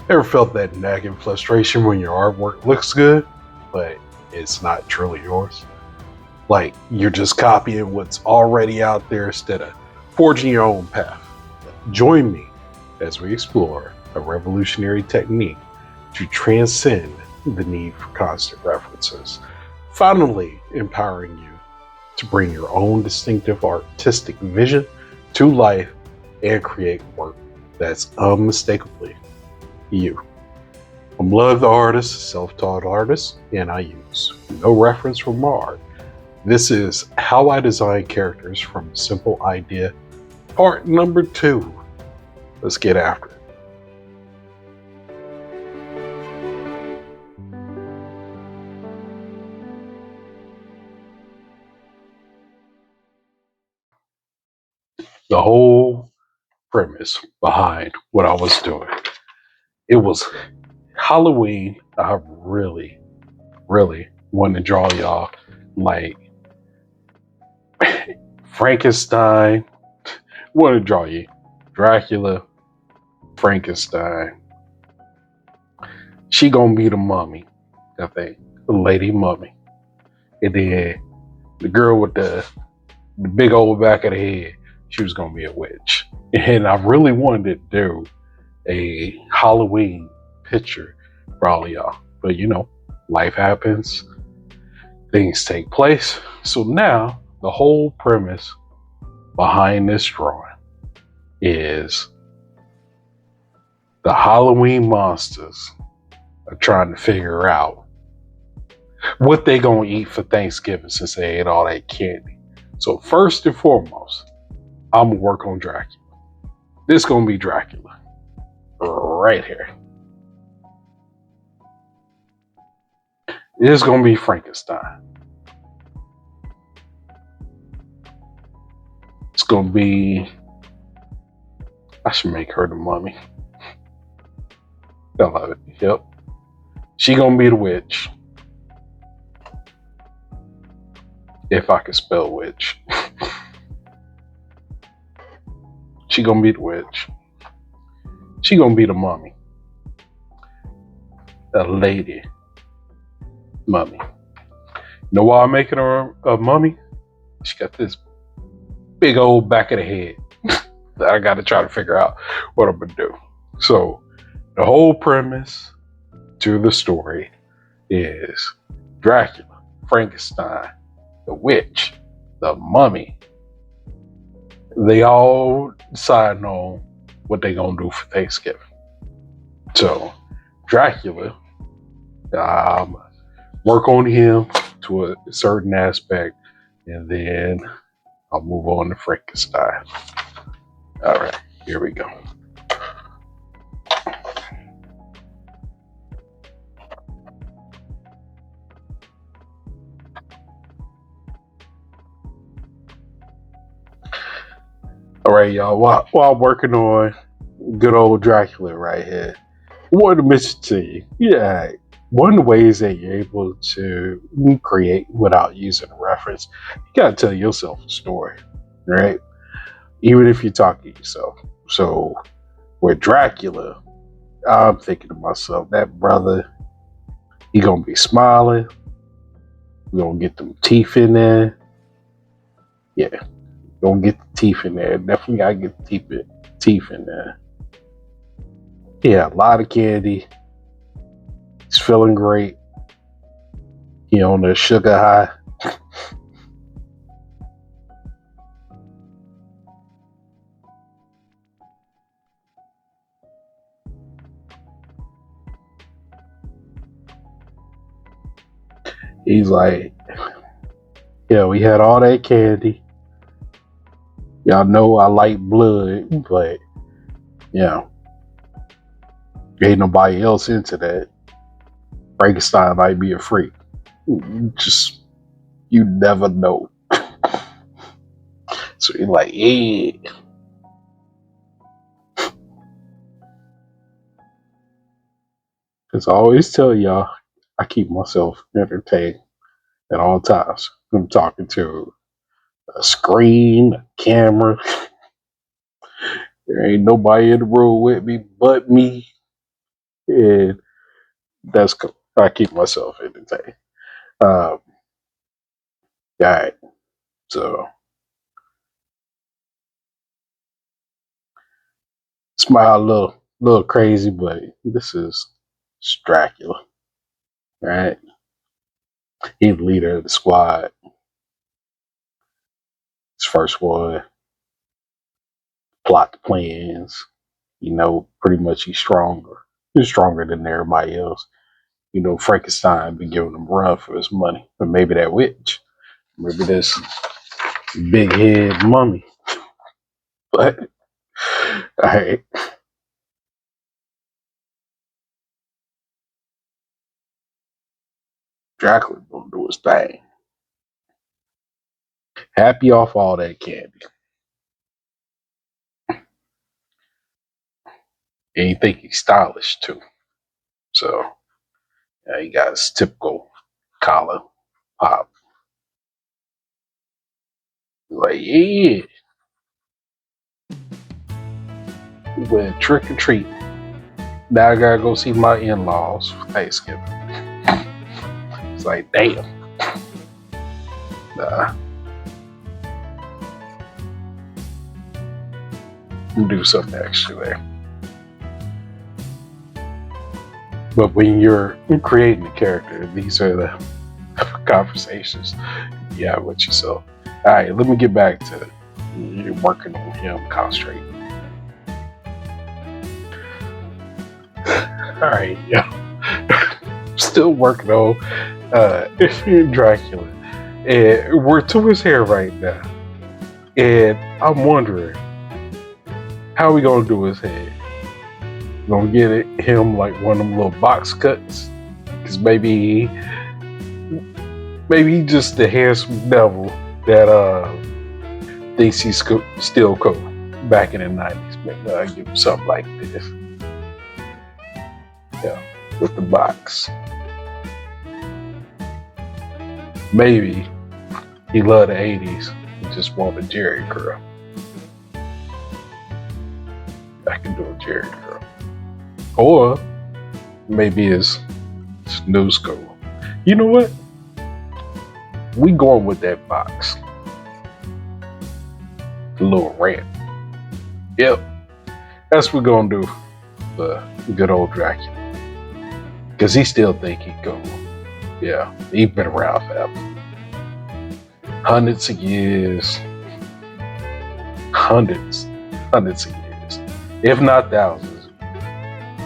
Ever felt that nagging frustration when your artwork looks good, but it's not truly yours? Like you're just copying what's already out there instead of forging your own path. Join me as we explore a revolutionary technique to transcend the need for constant references, finally empowering you to bring your own distinctive artistic vision to life and create work that's unmistakably you. I'm Love the Artist, a self-taught artist, and I use no reference from my art. This is how I design characters from a simple idea, part number 2. Let's get after it. The whole premise behind what I was doing. It was Halloween. I really wanted to draw y'all like Frankenstein. Want to draw you Dracula, Frankenstein. She gonna be the mummy, I think, the lady mummy, and then the girl with the big old back of the head. She was gonna be a witch, and I really wanted to do a Halloween picture for all of y'all, but life happens, things take place. So now the whole premise behind this drawing is the Halloween monsters are trying to figure out what they gonna eat for Thanksgiving since they ate all that candy. So first and foremost, I'm gonna work on Dracula. This gonna be Dracula right here. This gonna be Frankenstein. It's gonna be. I should make her the mummy. I love it. Yep. She gonna be the witch. If I can spell witch. She gonna be the witch. She gonna be the mummy. The lady mummy. You know why I'm making her a mummy? She got this big old back of the head that I gotta try to figure out what I'm gonna do. So the whole premise to the story is Dracula, Frankenstein, the witch, the mummy. They all decide on what they gonna do for Thanksgiving. So Dracula, work on him to a certain aspect, and then I'll move on to Frankenstein. All right, here we go. All right, y'all. While I'm working on good old Dracula right here, I wanted to mention to you, yeah, one of the ways that you're able to create without using a reference, you gotta tell yourself a story, right? Even if you talk to yourself. So with Dracula, I'm thinking to myself, that brother, he gonna be smiling. We gonna get them teeth in there. Yeah, gonna get the teeth in there. Definitely gotta get the teeth in there. Yeah, a lot of candy. He's feeling great. He on the sugar high. He's like, yeah, we had all that candy. Y'all know I like blood, but ain't nobody else into that. Frankenstein might be a freak. Just you never know. So he's like, yeah. Because I always tell y'all, I keep myself entertained at all times. I'm talking to a screen, a camera. There ain't nobody in the room with me but me. And that's cool. I keep myself entertained. All right. So smile a little crazy, but this is Dracula, right? He's the leader of the squad. His first one, plot the plans. Pretty much he's stronger. He's stronger than everybody else. Frankenstein been giving him run for his money, but maybe that witch, maybe this big head mummy. But all right, Dracula gonna do his thing. Happy off all that candy. And he think he's stylish too. So he got his typical collar pop. Like, yeah, we went trick or treat. Now I gotta go see my in-laws for Thanksgiving. It's like, damn. Nah, we'll do something extra there. But when you're creating a character, these are the conversations you have with yourself. All right, let me get back to you're working on him, concentrate. All right, yeah. Still working on Dracula. And we're to his hair right now. And I'm wondering, how are we going to do his head? Gonna get him like one of them little box cuts? Because maybe he's just the handsome devil that thinks he's still cool back in the 90s. Maybe I'll give him something like this. Yeah, with the box. Maybe he loved the 80s. He just wanted a Jerry curl. I can do a Jerry curl. Or maybe it's new school. You know what? We going with that box. The little ramp. Yep. That's what we're going to do for good old Dracula. Because he still think he cool. Yeah. He's been around forever. Hundreds of years. Hundreds of years. If not thousands.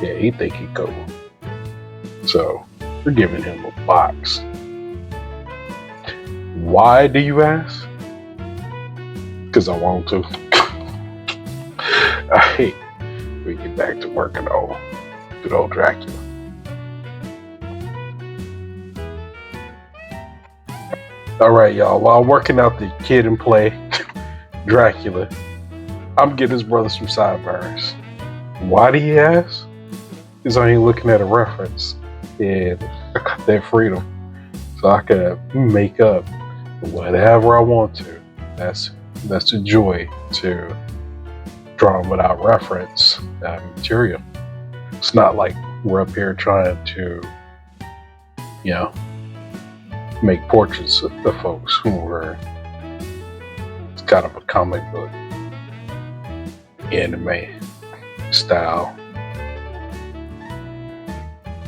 Yeah, he think he cool. So, we're giving him a box. Why, do you ask? Because I want to. Alright, we get back to working on good old Dracula. Alright, y'all, while working out the kid and play Dracula, I'm getting his brother some sideburns. Why do you ask? Because I ain't looking at a reference. And I got that freedom. So I can make up whatever I want to. That's the joy to drawing without reference material. It's not like we're up here trying to, make portraits of folks who were it's kind of a comic book anime style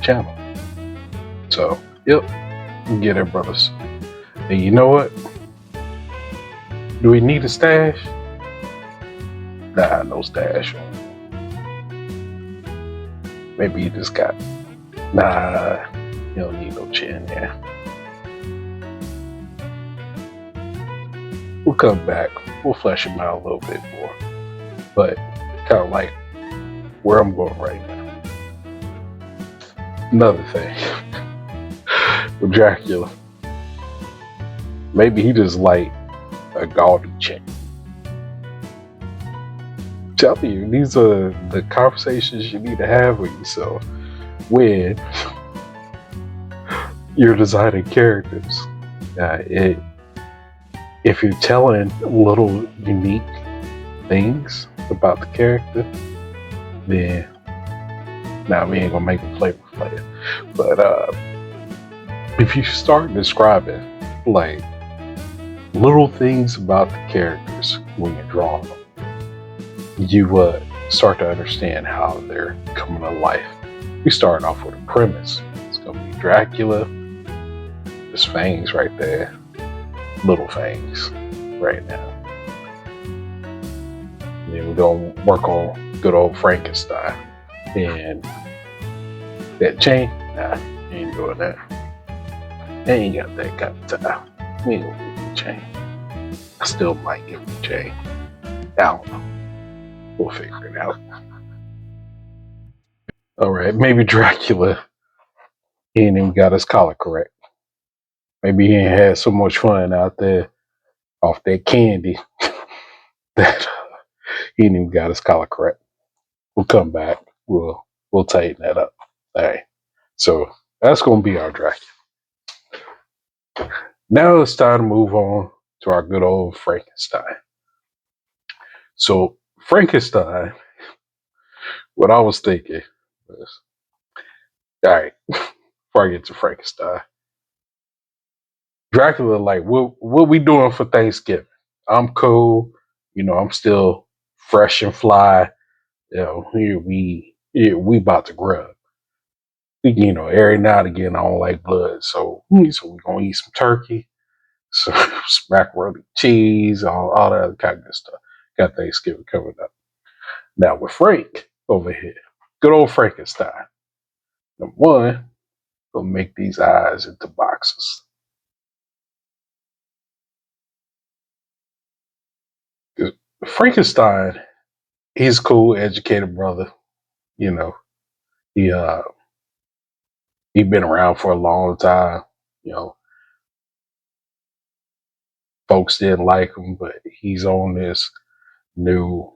channel. So, yep, get it, brothers. And you know what? Do we need a stash? Nah, no stash. Maybe you just got. Nah, you don't need no chin, yeah. We'll come back. We'll flesh him out a little bit more. But kind of like where I'm going right now. Another thing with Dracula, maybe he just like a gaudy chick. I'm telling you, these are the conversations you need to have with yourself when you're designing characters. If you're telling little unique things about the character, then Now we ain't gonna make him flavor flavor, but if you start describing like little things about the characters when you're drawing them, you start to understand how they're coming to life. We start off with a premise. It's gonna be Dracula. There's fangs right there, little fangs right now. And then we're gonna work on good old Frankenstein. And that chain, nah, ain't doing that. I ain't got that kind of time. We ain't gonna give you a chain. I still might give him a chain. I don't know. We'll figure it out. Alright, maybe Dracula, he ain't even got his collar correct. Maybe he ain't had so much fun out there off that candy that he ain't even got his collar correct. We'll come back. We'll tighten that up. Alright. So that's gonna be our Dracula. Now it's time to move on to our good old Frankenstein. So Frankenstein, what I was thinking was, all right, before I get to Frankenstein, Dracula, like, what we doing for Thanksgiving? I'm cool, I'm still fresh and fly. Here we about to grub. Every now and again I don't like blood, so we're gonna eat some turkey, some macaroni cheese, all that other kind of stuff. Got Thanksgiving coming up. Now with Frank over here, good old Frankenstein. Number one, gonna make these eyes into boxes. Frankenstein, he's a cool, educated brother. You know, he he been around for a long time. You know, folks didn't like him, but he's on this new,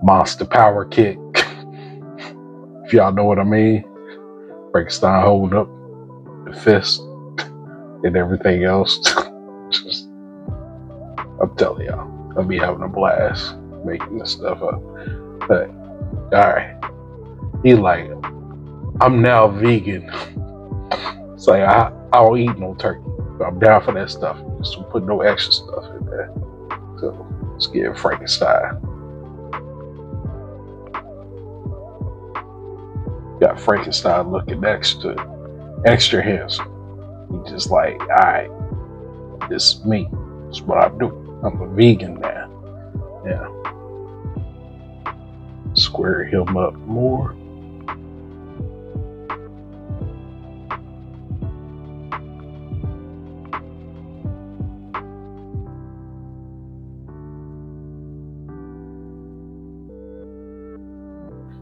monster power kick. If y'all know what I mean. Frankenstein holding up the fist and everything else. Just, I'm telling y'all, I'll be having a blast making this stuff up. But all right, he like, I'm now vegan. It's like I don't eat no turkey, but I'm down for that stuff. Just don't put no extra stuff in there. So let's get Frankenstein. Got Frankenstein looking extra handsome. He just like, all right, this is me. This is what I do. I'm a vegan now. Yeah. Square him up more.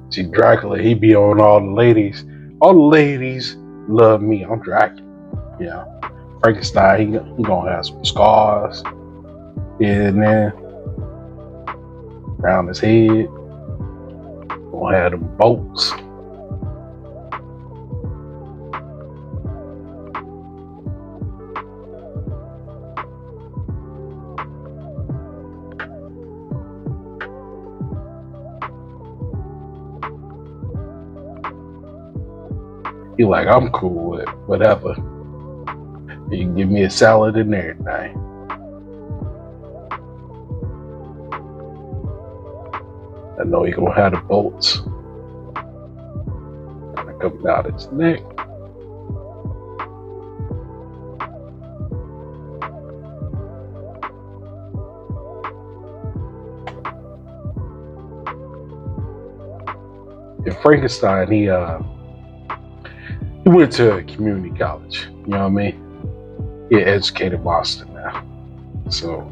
See, Dracula, he be on all the ladies. All the ladies love me. I'm Dracula. Yeah. Frankenstein, he gonna have some scars here and there around his head. Gonna have them bolts. He like, I'm cool with whatever. You can give me a salad and everything. I know he gonna have the bolts coming out his neck. And Frankenstein, he went to a community college. You know what I mean? He an educated monster now. So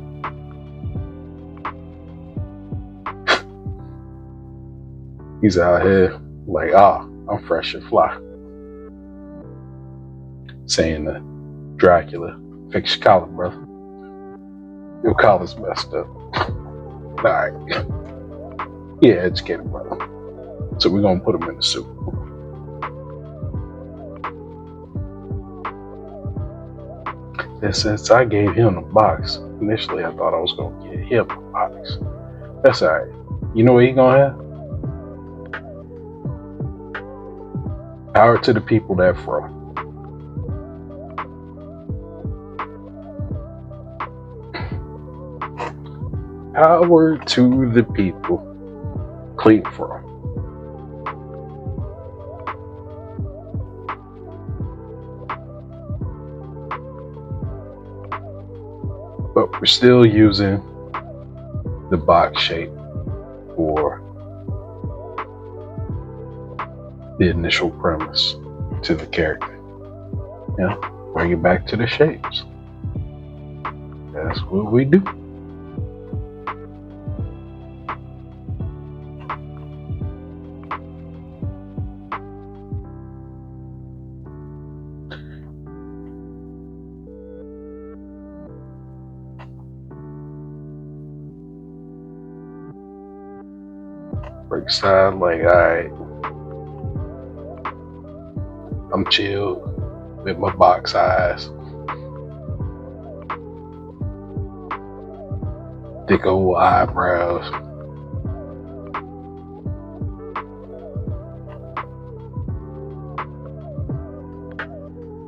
he's out here like, I'm fresh and fly. Saying to Dracula, fix your collar, brother. Your collar's messed up. Alright. Yeah, educated brother. So we're gonna put him in the suit. And since I gave him the box, initially I thought I was gonna get him the box. That's alright. You know what he gonna have? Power to the people that fro. Power to the people. Clean fro. But we're still using the box shape for the initial premise to the character. Yeah, bring it back to the shapes. That's what we do. Break side, like, alright, I'm chilled with my box eyes. Thick old eyebrows.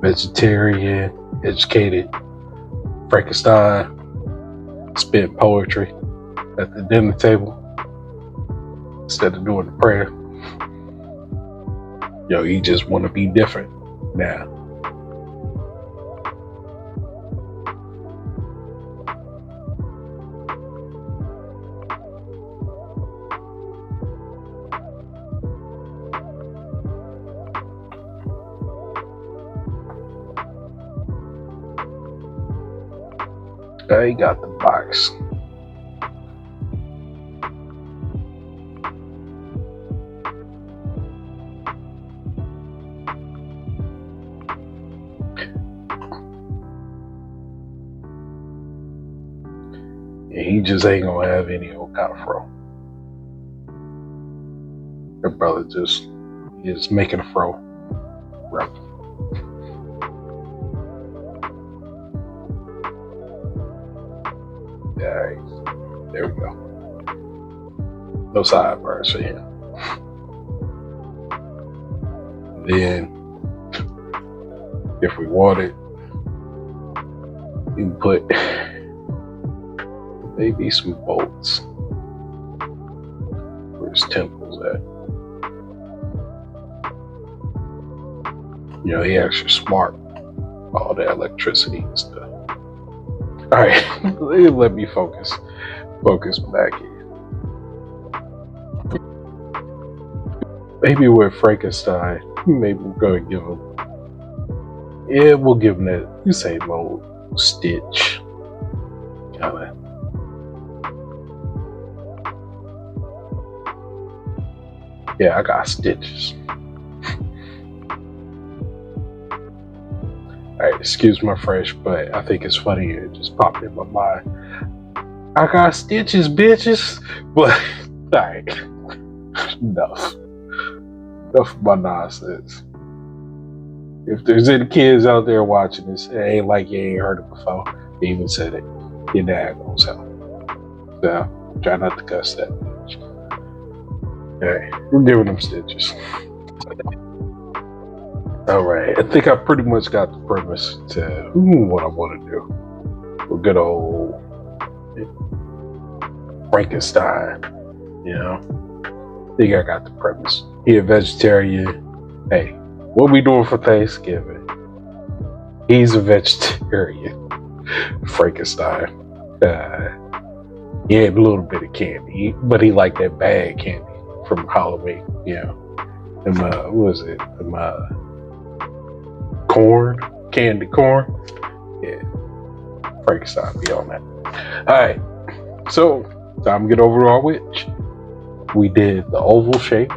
Vegetarian, educated Frankenstein, spit poetry at the dinner table instead of doing the prayer. Yo, you just want to be different now. I got the box. And he just ain't gonna have any old kind of fro. Your brother just is making a fro. Right. Alright, there we go. No sideburns for him. Then, if we wanted, you can put maybe some bolts where his temples at. You know, he actually smart. All the electricity and stuff. Alright, let me focus back in. Maybe with Frankenstein, maybe we're gonna give him, yeah, we'll give him that, you say, old Stitch kinda. Yeah, I got stitches. Alright, excuse my French, but I think it's funny. It just popped in my mind. I got stitches, bitches. But, alright. Enough of my nonsense. If there's any kids out there watching this, it ain't like you ain't heard it before. You even said it. Your dad knows how. So, try not to cuss that much. Hey, we're giving them stitches. Alright, I think I pretty much got the premise to what I want to do. A good old Frankenstein, you know. I think I got the premise. He a vegetarian. Hey, what we doing for Thanksgiving? He's a vegetarian. Frankenstein. He had a little bit of candy, but he liked that bad candy from Halloween, you know. And what was it? Corn, candy corn. Yeah, Frankenstein be on that. Alright, so time to get over to our witch. We did the oval shape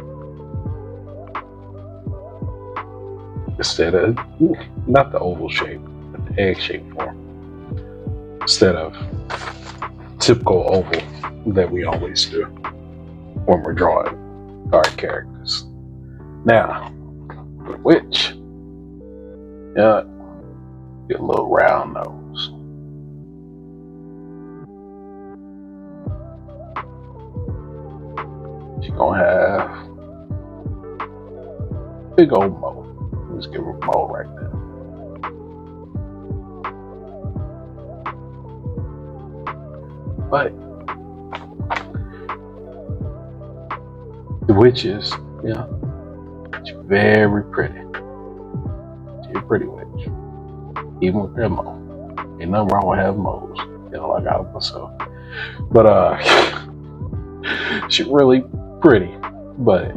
instead of, not the oval shape, but the egg shape form instead of typical oval that we always do when we're drawing our characters. Now, the witch. Yeah, get a little round nose. She's gonna have big old mouth. mode right now. But the witch is, she's very pretty. She's a pretty witch. Even with her mole. Ain't nothing wrong with having moles. Like I got myself. But she's really pretty. But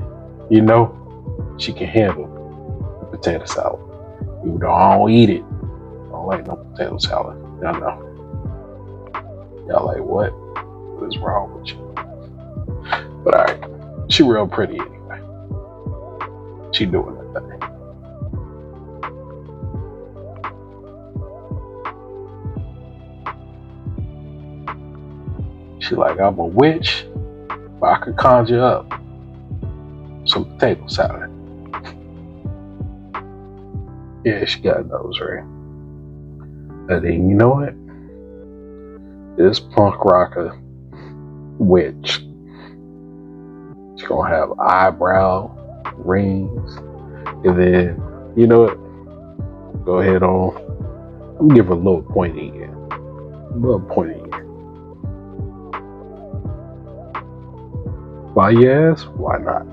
she can handle the potato salad. Even though I don't eat it. I don't like no potato salad. Y'all know. Y'all like, what? What is wrong with you? But alright. She real pretty anyway. She doing her thing. She like, I'm a witch, but I could conjure up some potato salad. Yeah, she got those right. And then you know what? This punk rocker witch. She's gonna have eyebrow rings. And then, you know what? Go ahead on. I'm gonna give her a little pointy ear. A little pointy ear. Why yes? Why not?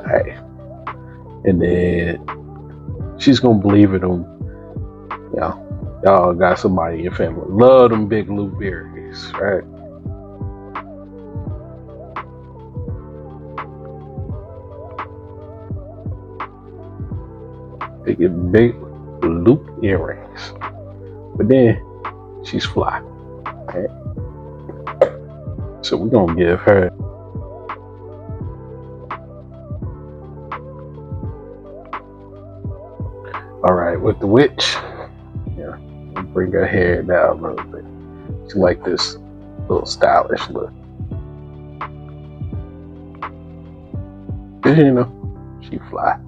Hey. And then she's gonna believe it on, y'all got somebody in your family. Love them big blueberries, right? They get big loop earrings. But then she's fly. Okay? So we're gonna give her alright with the witch. Bring her hair down a little bit. She like this little stylish look. She fly.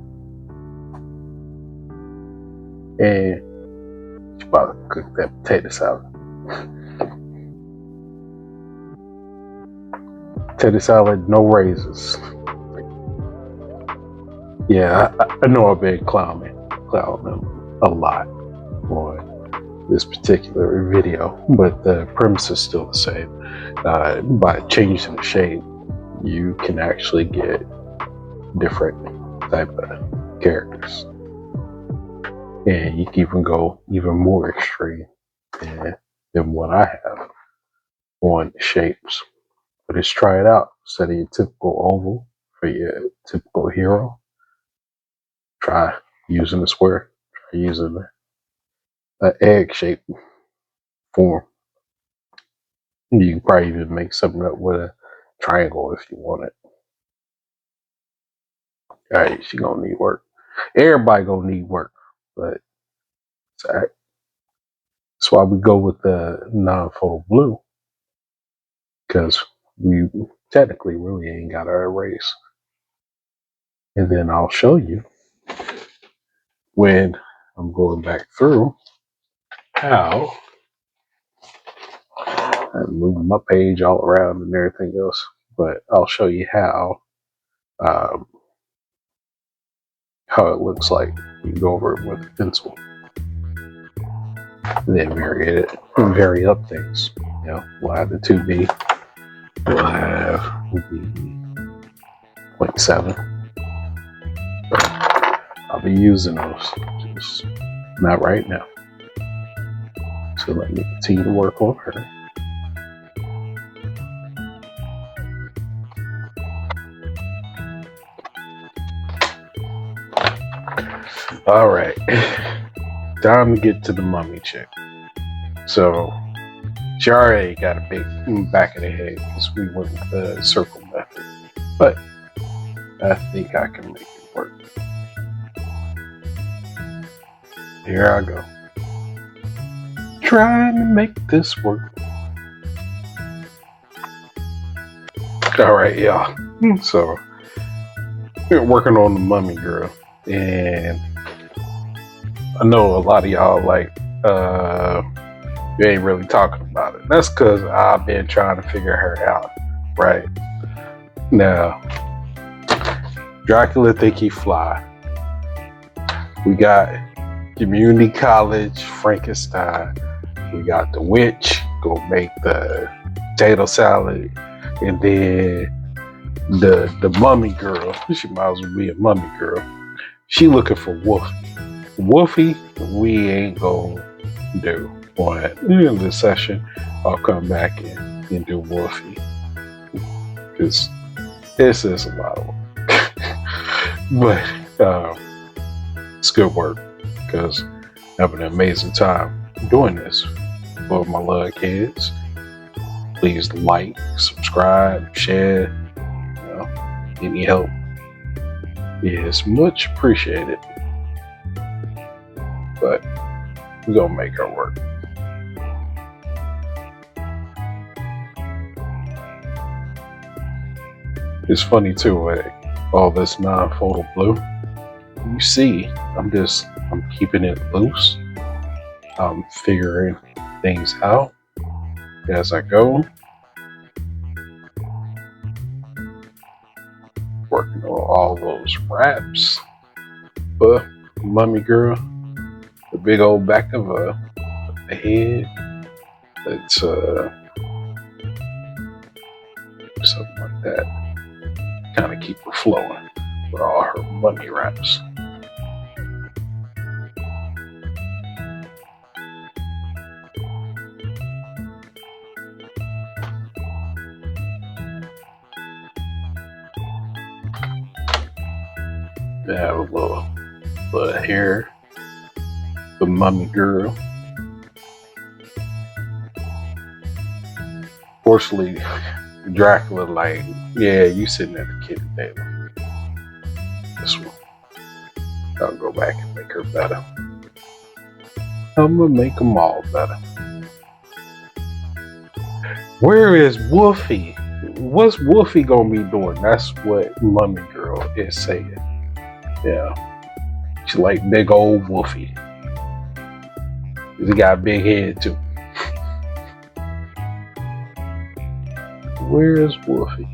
And she about to cook that potato salad. Potato salad, no raisins. Yeah, I know I've been clowning them a lot on this particular video, but the premise is still the same. By changing the shape, you can actually get different type of characters. And you can even go even more extreme than what I have on shapes. But just try it out. Instead of your typical oval for your typical hero, try using a square. Try using an egg-shaped form. You can probably even make something up with a triangle if you want it. Alright, she gonna need work. Everybody gonna need work, but it's alright. That's why we go with the non-photo blue, because we technically really ain't got to erase. And then I'll show you when I'm going back through how I'm moving my page all around and everything else, but I'll show you how it looks like. You can go over it with a pencil and then vary it and vary up things. We'll have the 2D, we'll have the 0.7. I'll be using those, just not right now. So let me continue to work on her. All right, time to get to the mummy chick. So she already got a big back of the head because we went with the circle method, but I think I can make it work. Here I go, trying to make this work. All right, y'all. So we're working on the mummy girl, and I know a lot of y'all like you ain't really talking about it. That's because I've been trying to figure her out right? Now, Dracula think he fly. We got community college, Frankenstein. We got the witch, go make the potato salad. And then the mummy girl, she might as well be a mummy girl. She looking for Wolfie. Wolfie, we ain't gonna do on this session. I'll come back and do Wolfie. Because this is a lot of work. But it's good work because I'm having an amazing time doing this for my little kids. Please like, subscribe, share. Any help is much appreciated. But we're gonna make her work. It's funny too, all this non-photo blue. You see, I'm keeping it loose. I'm figuring things out as I go. Working on all those wraps. But mummy girl, the big old back of the head. It's something like that. Kind of keep her flowing with all her mummy wraps. They have a little hair, the mummy girl. Fortunately, Dracula like, yeah, you sitting at the kitchen table. This one, I'll go back and make her better. I'm gonna make them all better. Where is Wolfie? What's Wolfie gonna be doing? That's what Mummy Girl is saying. Yeah, she like big old Wolfie. He got a big head too. Where is Wolfie?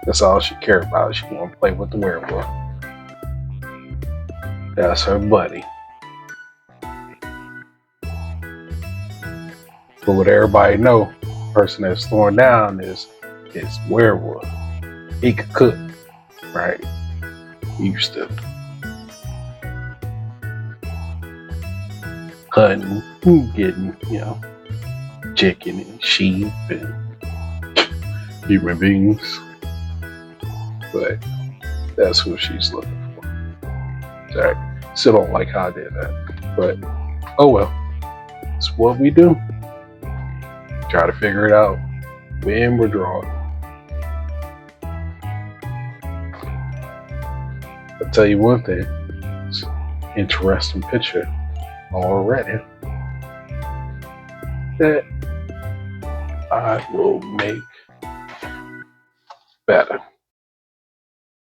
That's all she care about. She want to play with the werewolf. That's her buddy. But what everybody know, the person that's throwing down is werewolf. He could cook, right? He used to hunting, getting, chicken and sheep and human beings. But that's who she's looking for. Sorry. Still don't like how I did that. But oh well. It's what we do. Try to figure it out. Win or draw. I'll tell you one thing. It's an interesting picture already that I will make better.